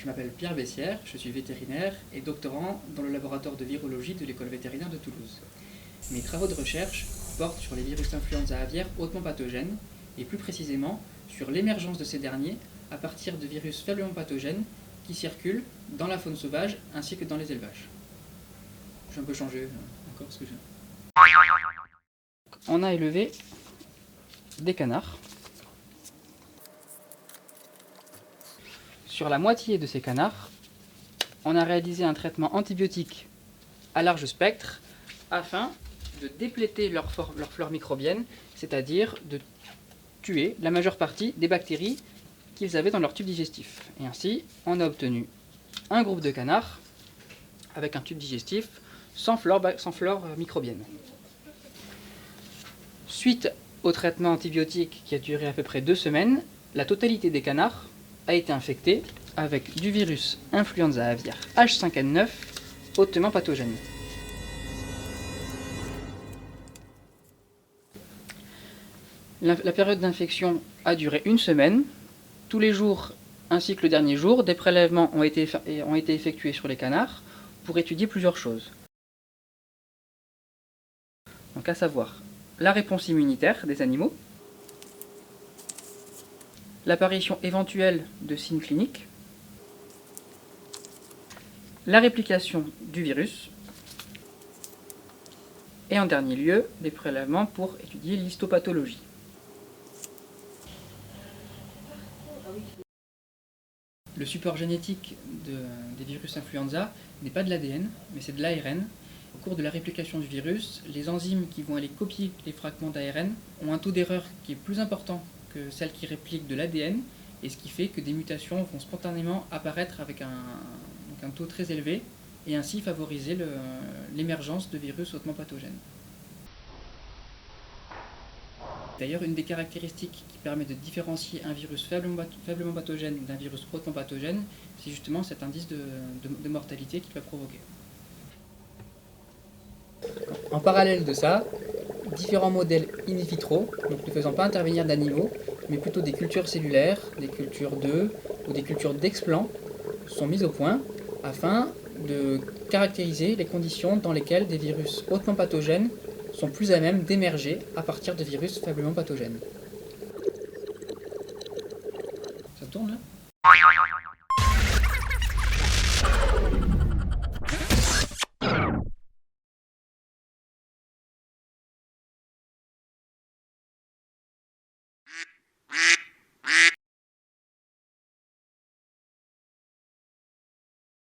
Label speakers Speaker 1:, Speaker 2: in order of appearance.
Speaker 1: Je m'appelle Pierre Bessières, je suis vétérinaire et doctorant dans le laboratoire de virologie de l'école vétérinaire de Toulouse. Mes travaux de recherche portent sur les virus influenza aviaires hautement pathogènes et plus précisément sur l'émergence de ces derniers à partir de virus faiblement pathogènes qui circulent dans la faune sauvage ainsi que dans les élevages. J'ai un peu changé encore ce que j'ai. On a élevé des canards. Sur la moitié de ces canards, on a réalisé un traitement antibiotique à large spectre afin de dépléter leur flore microbienne, c'est-à-dire de tuer la majeure partie des bactéries qu'ils avaient dans leur tube digestif. Et ainsi, on a obtenu un groupe de canards avec un tube digestif sans flore microbienne. Suite au traitement antibiotique qui a duré à peu près 2 semaines, la totalité des canards a été infectée avec du virus influenza aviaire H5N9 hautement pathogène. La période d'infection a duré 1 semaine. Tous les jours ainsi que le dernier jour, des prélèvements ont été effectués sur les canards pour étudier plusieurs choses. Donc à savoir la réponse immunitaire des animaux, l'apparition éventuelle de signes cliniques, la réplication du virus, et en dernier lieu, des prélèvements pour étudier l'histopathologie. Le support génétique des virus influenza n'est pas de l'ADN, mais c'est de l'ARN. Au cours de la réplication du virus, les enzymes qui vont aller copier les fragments d'ARN ont un taux d'erreur qui est plus important que celle qui réplique de l'ADN, et ce qui fait que des mutations vont spontanément apparaître avec un taux très élevé, et ainsi favoriser l'émergence de virus hautement pathogènes. D'ailleurs, une des caractéristiques qui permet de différencier un virus faiblement pathogène d'un virus hautement pathogène, c'est justement cet indice de mortalité qu'il va provoquer. En parallèle de ça, différents modèles in vitro, donc ne faisant pas intervenir d'animaux, mais plutôt des cultures cellulaires, des cultures d'œufs ou des cultures d'explants, sont mis au point afin de caractériser les conditions dans lesquelles des virus hautement pathogènes sont plus à même d'émerger à partir de virus faiblement pathogènes. Ça tourne là ?